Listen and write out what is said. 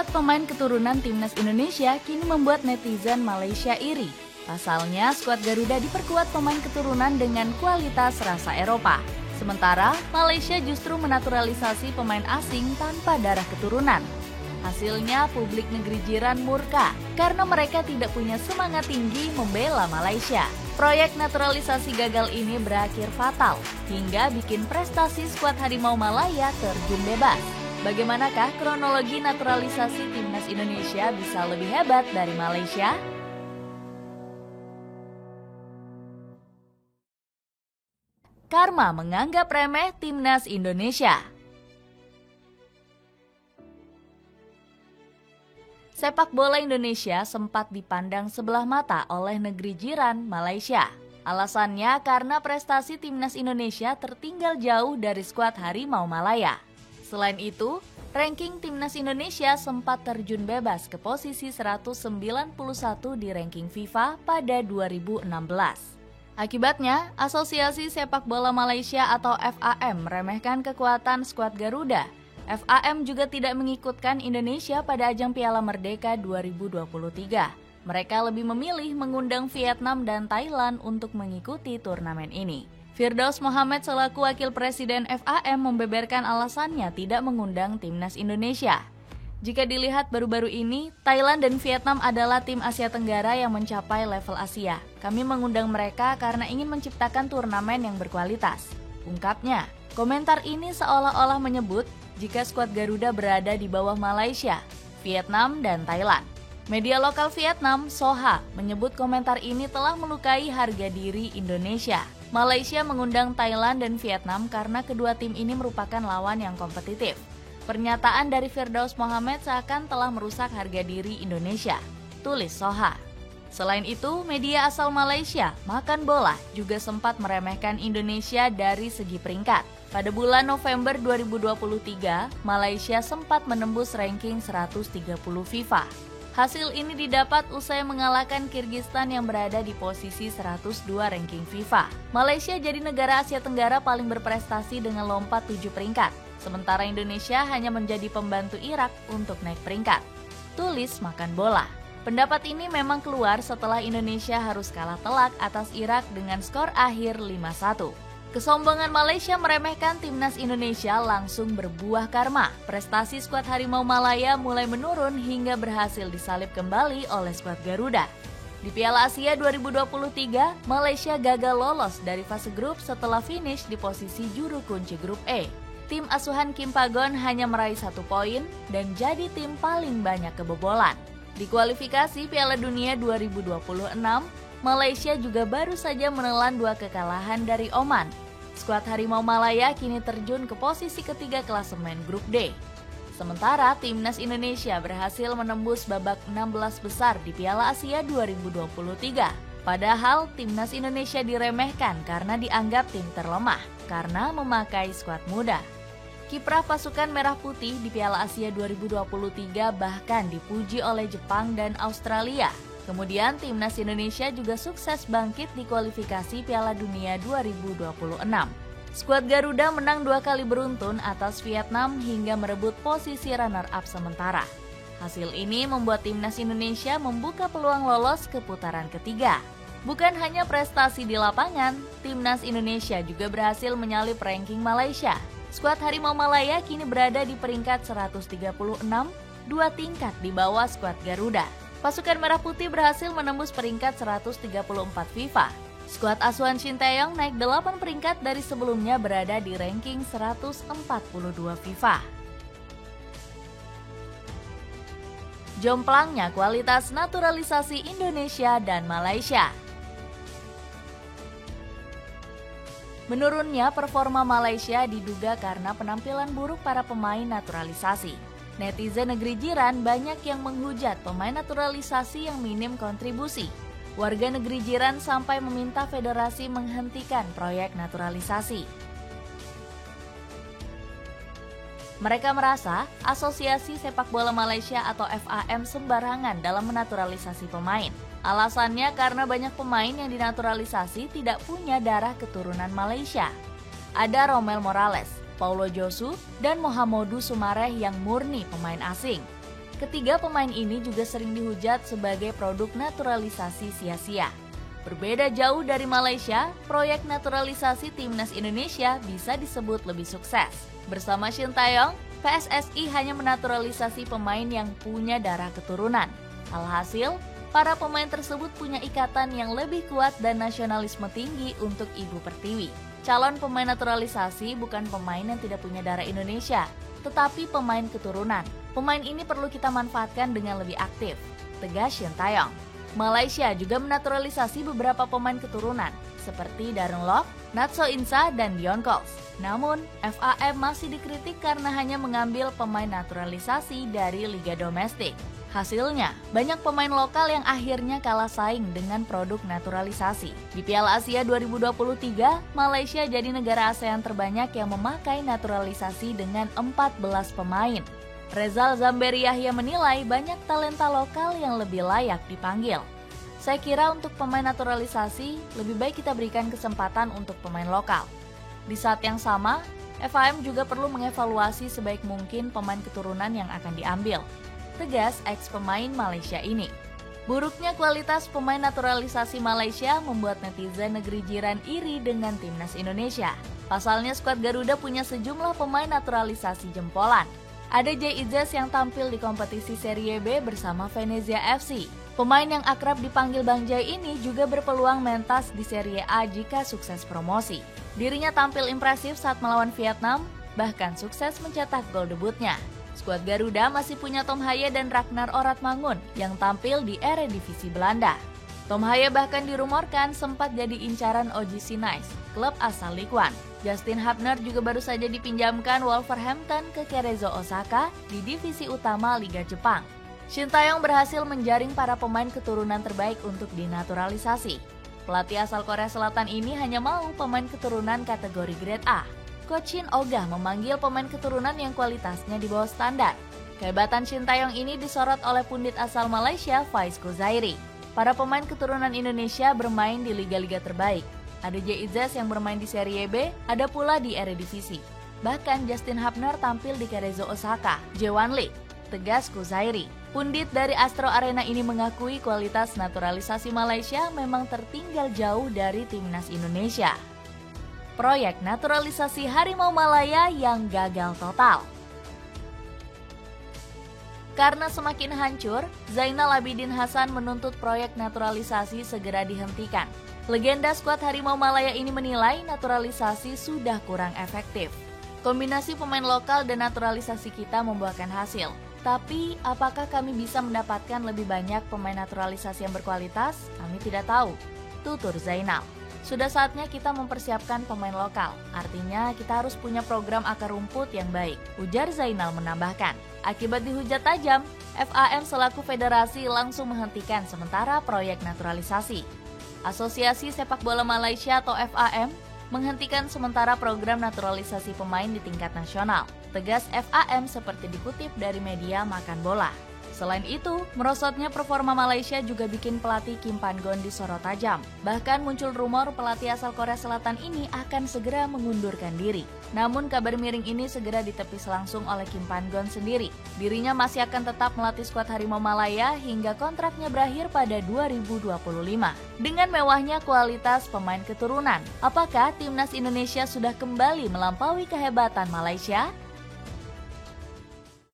skuad pemain keturunan timnas Indonesia kini membuat netizen Malaysia iri. Pasalnya, skuad Garuda diperkuat pemain keturunan dengan kualitas rasa Eropa. Sementara, Malaysia justru menaturalisasi pemain asing tanpa darah keturunan. Hasilnya, publik negeri jiran murka karena mereka tidak punya semangat tinggi membela Malaysia. Proyek naturalisasi gagal ini berakhir fatal hingga bikin prestasi skuad Harimau Malaya terjun bebas. Bagaimanakah kronologi naturalisasi timnas Indonesia bisa lebih hebat dari Malaysia? Karma menganggap remeh timnas Indonesia. Sepak bola Indonesia sempat dipandang sebelah mata oleh negeri jiran Malaysia. Alasannya karena prestasi timnas Indonesia tertinggal jauh dari skuad Harimau Malaya. Selain itu, ranking timnas Indonesia sempat terjun bebas ke posisi 191 di ranking FIFA pada 2016. Akibatnya, Asosiasi Sepak Bola Malaysia atau FAM meremehkan kekuatan skuad Garuda. FAM juga tidak mengikutkan Indonesia pada ajang Piala Merdeka 2023. Mereka lebih memilih mengundang Vietnam dan Thailand untuk mengikuti turnamen ini. Firdaus Mohammed selaku Wakil Presiden FAM membeberkan alasannya tidak mengundang timnas Indonesia. Jika dilihat baru-baru ini, Thailand dan Vietnam adalah tim Asia Tenggara yang mencapai level Asia. Kami mengundang mereka karena ingin menciptakan turnamen yang berkualitas. Ungkapnya, komentar ini seolah-olah menyebut jika skuad Garuda berada di bawah Malaysia, Vietnam, dan Thailand. Media lokal Vietnam, Soha, menyebut komentar ini telah melukai harga diri Indonesia. Malaysia mengundang Thailand dan Vietnam karena kedua tim ini merupakan lawan yang kompetitif. Pernyataan dari Firdaus Mohammed seakan telah merusak harga diri Indonesia, tulis Soha. Selain itu, media asal Malaysia, Makan Bola, juga sempat meremehkan Indonesia dari segi peringkat. Pada bulan November 2023, Malaysia sempat menembus ranking 130 FIFA. Hasil ini didapat usai mengalahkan Kirgistan yang berada di posisi 102 ranking FIFA. Malaysia jadi negara Asia Tenggara paling berprestasi dengan lompat 7 peringkat, sementara Indonesia hanya menjadi pembantu Irak untuk naik peringkat, tulis Makan Bola. Pendapat ini memang keluar setelah Indonesia harus kalah telak atas Irak dengan skor akhir 5-1. Kesombongan Malaysia meremehkan timnas Indonesia langsung berbuah karma. Prestasi skuad Harimau Malaya mulai menurun hingga berhasil disalib kembali oleh skuad Garuda. Di Piala Asia 2023, Malaysia gagal lolos dari fase grup setelah finish di posisi juru kunci grup E. Tim asuhan Kim Pagon hanya meraih 1 poin dan jadi tim paling banyak kebobolan. Di kualifikasi Piala Dunia 2026, Malaysia juga baru saja menelan 2 kekalahan dari Oman. Skuad Harimau Malaya kini terjun ke posisi ketiga klasemen grup D. Sementara timnas Indonesia berhasil menembus babak 16 besar di Piala Asia 2023. Padahal timnas Indonesia diremehkan karena dianggap tim terlemah karena memakai skuad muda. Kiprah pasukan Merah Putih di Piala Asia 2023 bahkan dipuji oleh Jepang dan Australia. Kemudian timnas Indonesia juga sukses bangkit di kualifikasi Piala Dunia 2026. Skuad Garuda menang 2 kali beruntun atas Vietnam hingga merebut posisi runner-up sementara. Hasil ini membuat timnas Indonesia membuka peluang lolos ke putaran ketiga. Bukan hanya prestasi di lapangan, timnas Indonesia juga berhasil menyalip ranking Malaysia. Skuad Harimau Malaya kini berada di peringkat 136, 2 tingkat di bawah skuad Garuda. Pasukan Merah Putih berhasil menembus peringkat 134 FIFA. Skuad asuhan Shin Tae-yong naik 8 peringkat dari sebelumnya berada di ranking 142 FIFA. Jomplangnya kualitas naturalisasi Indonesia dan Malaysia. Menurunnya performa Malaysia diduga karena penampilan buruk para pemain naturalisasi. Netizen negeri jiran banyak yang menghujat pemain naturalisasi yang minim kontribusi. Warga negeri jiran sampai meminta federasi menghentikan proyek naturalisasi. Mereka merasa Asosiasi Sepak Bola Malaysia atau FAM sembarangan dalam menaturalisasi pemain. Alasannya karena banyak pemain yang dinaturalisasi tidak punya darah keturunan Malaysia. Ada Romel Morales, Paulo Josu, dan Mohamedou Soumaré yang murni pemain asing. Ketiga pemain ini juga sering dihujat sebagai produk naturalisasi sia-sia. Berbeda jauh dari Malaysia, proyek naturalisasi timnas Indonesia bisa disebut lebih sukses. Bersama Shin Taeyong, PSSI hanya menaturalisasi pemain yang punya darah keturunan. Alhasil, para pemain tersebut punya ikatan yang lebih kuat dan nasionalisme tinggi untuk Ibu Pertiwi. Calon pemain naturalisasi bukan pemain yang tidak punya darah Indonesia, tetapi pemain keturunan. Pemain ini perlu kita manfaatkan dengan lebih aktif, tegas Shin Taeyong. Malaysia juga menaturalisasi beberapa pemain keturunan, seperti Darren Lock, Natso Insa, dan Dion Coles. Namun, FAM masih dikritik karena hanya mengambil pemain naturalisasi dari liga domestik. Hasilnya, banyak pemain lokal yang akhirnya kalah saing dengan produk naturalisasi. Di Piala Asia 2023, Malaysia jadi negara ASEAN terbanyak yang memakai naturalisasi dengan 14 pemain. Rezal Zamberi Yahya menilai banyak talenta lokal yang lebih layak dipanggil. Saya kira untuk pemain naturalisasi, lebih baik kita berikan kesempatan untuk pemain lokal. Di saat yang sama, FAM juga perlu mengevaluasi sebaik mungkin pemain keturunan yang akan diambil, tegas ex-pemain Malaysia ini. Buruknya kualitas pemain naturalisasi Malaysia membuat netizen negeri jiran iri dengan timnas Indonesia. Pasalnya skuad Garuda punya sejumlah pemain naturalisasi jempolan. Ada Jay Izzes yang tampil di kompetisi Serie B bersama Venezia FC. Pemain yang akrab dipanggil Bang Jay ini juga berpeluang mentas di Serie A jika sukses promosi. Dirinya tampil impresif saat melawan Vietnam, bahkan sukses mencetak gol debutnya. Skuad Garuda masih punya Tom Haye dan Ragnar Oratmangun yang tampil di Eredivisie Belanda. Tom Haye bahkan dirumorkan sempat jadi incaran OGC Nice, klub asal Ligue 1. Justin Hubner juga baru saja dipinjamkan Wolverhampton ke Cerezo Osaka di divisi utama Liga Jepang. Shin Taeyong berhasil menjaring para pemain keturunan terbaik untuk dinaturalisasi. Pelatih asal Korea Selatan ini hanya mau pemain keturunan kategori grade A. Coach Shin Ogah memanggil pemain keturunan yang kualitasnya di bawah standar. Kehebatan Shin Taeyong ini disorot oleh pundit asal Malaysia, Faiz Khuzairi. Para pemain keturunan Indonesia bermain di liga-liga terbaik. Ada Jay Izzes yang bermain di Serie B, ada pula di Eredivisie. Bahkan Justin Hubner tampil di Cerezo Osaka, J1 League, tegas Khuzairi. Pundit dari Astro Arena ini mengakui kualitas naturalisasi Malaysia memang tertinggal jauh dari timnas Indonesia. Proyek naturalisasi Harimau Malaya yang gagal total. Karena semakin hancur, Zainal Abidin Hasan menuntut proyek naturalisasi segera dihentikan. Legenda skuad Harimau Malaya ini menilai naturalisasi sudah kurang efektif. Kombinasi pemain lokal dan naturalisasi kita membuahkan hasil. Tapi, apakah kami bisa mendapatkan lebih banyak pemain naturalisasi yang berkualitas? Kami tidak tahu, tutur Zainal. Sudah saatnya kita mempersiapkan pemain lokal. Artinya, kita harus punya program akar rumput yang baik, ujar Zainal menambahkan. Akibat dihujat tajam, FAM selaku federasi langsung menghentikan sementara proyek naturalisasi. Asosiasi Sepak Bola Malaysia atau FAM menghentikan sementara program naturalisasi pemain di tingkat nasional. Tegas FAM seperti dikutip dari media Makan Bola. Selain itu, merosotnya performa Malaysia juga bikin pelatih Kim Pan-gon disorot tajam. Bahkan muncul rumor pelatih asal Korea Selatan ini akan segera mengundurkan diri. Namun kabar miring ini segera ditepis langsung oleh Kim Pan-gon sendiri. Dirinya masih akan tetap melatih skuad Harimau Malaya hingga kontraknya berakhir pada 2025. Dengan mewahnya kualitas pemain keturunan, apakah timnas Indonesia sudah kembali melampaui kehebatan Malaysia?